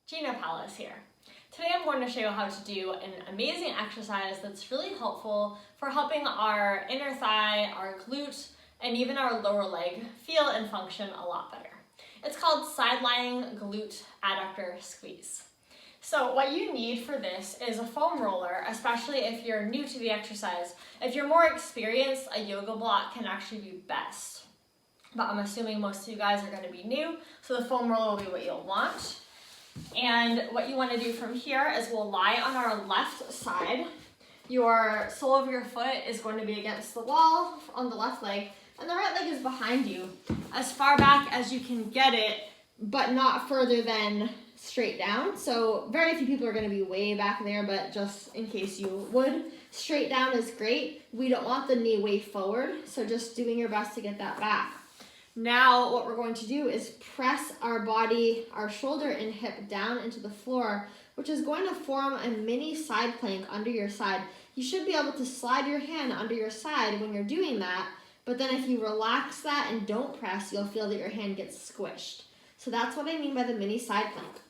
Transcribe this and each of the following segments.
Gina Palace here. Today I'm going to show you how to do an amazing exercise that's really helpful for helping our inner thigh, our glute, and even our lower leg feel and function a lot better. It's called side lying glute adductor squeeze. So what you need for this is a foam roller, especially if you're new to the exercise. If you're more experienced, a yoga block can actually be best. But I'm assuming most of you guys are going to be new, so the foam roller will be what you'll want. And what you want to do from here is we'll lie on our left side. Your sole of your foot is going to be against the wall on the left leg, and the right leg is behind you, as far back as you can get it, but not further than straight down. So very few people are going to be way back there, but just in case you would, straight down is great. We don't want the knee way forward, so just doing your best to get that back. Now what we're going to do is press our body, our shoulder and hip down into the floor, which is going to form a mini side plank under your side. You should be able to slide your hand under your side when you're doing that, but then if you relax that and don't press, you'll feel that your hand gets squished. So that's what I mean by the mini side plank.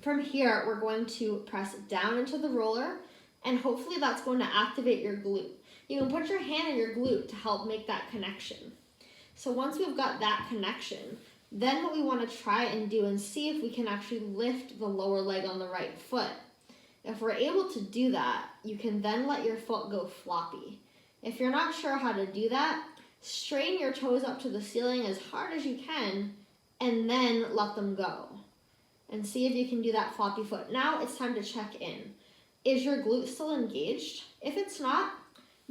From here, we're going to press down into the roller, and hopefully that's going to activate your glute. You can put your hand in your glute to help make that connection. So once we've got that connection, then what we want to try and do and see if we can actually lift the lower leg on the right foot. If we're able to do that, you can then let your foot go floppy. If you're not sure how to do that, strain your toes up to the ceiling as hard as you can and then let them go. And see if you can do that floppy foot. Now it's time to check in. Is your glute still engaged? If it's not,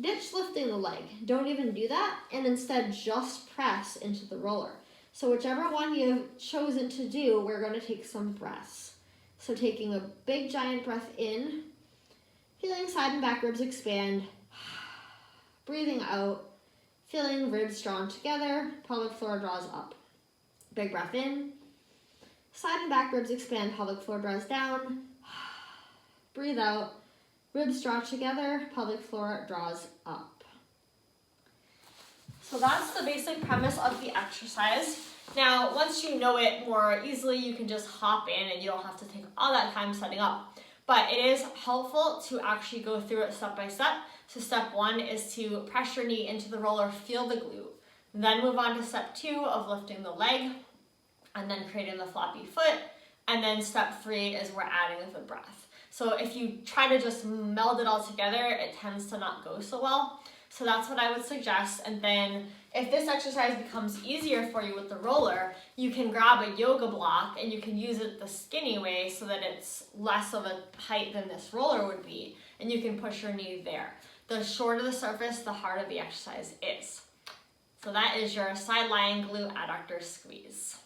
ditch lifting the leg. Don't even do that, and instead just press into the roller. So whichever one you've chosen to do, we're going to take some breaths. So taking a big giant breath in, feeling side and back ribs expand, breathing out, feeling ribs drawn together, pelvic floor draws up. Big breath in, side and back ribs expand, pelvic floor draws down, breathe out, ribs draw together, pelvic floor draws up. So that's the basic premise of the exercise. Now, once you know it more easily, you can just hop in and you don't have to take all that time setting up. But it is helpful to actually go through it step by step. So step one is to press your knee into the roller, feel the glute. Then move on to step two of lifting the leg and then creating the floppy foot. And then step three is we're adding the breath. So if you try to just meld it all together, it tends to not go so well. So that's what I would suggest. And then if this exercise becomes easier for you with the roller, you can grab a yoga block and you can use it the skinny way so that it's less of a height than this roller would be. And you can push your knee there. The shorter the surface, the harder the exercise is. So that is your side lying glute adductor squeeze.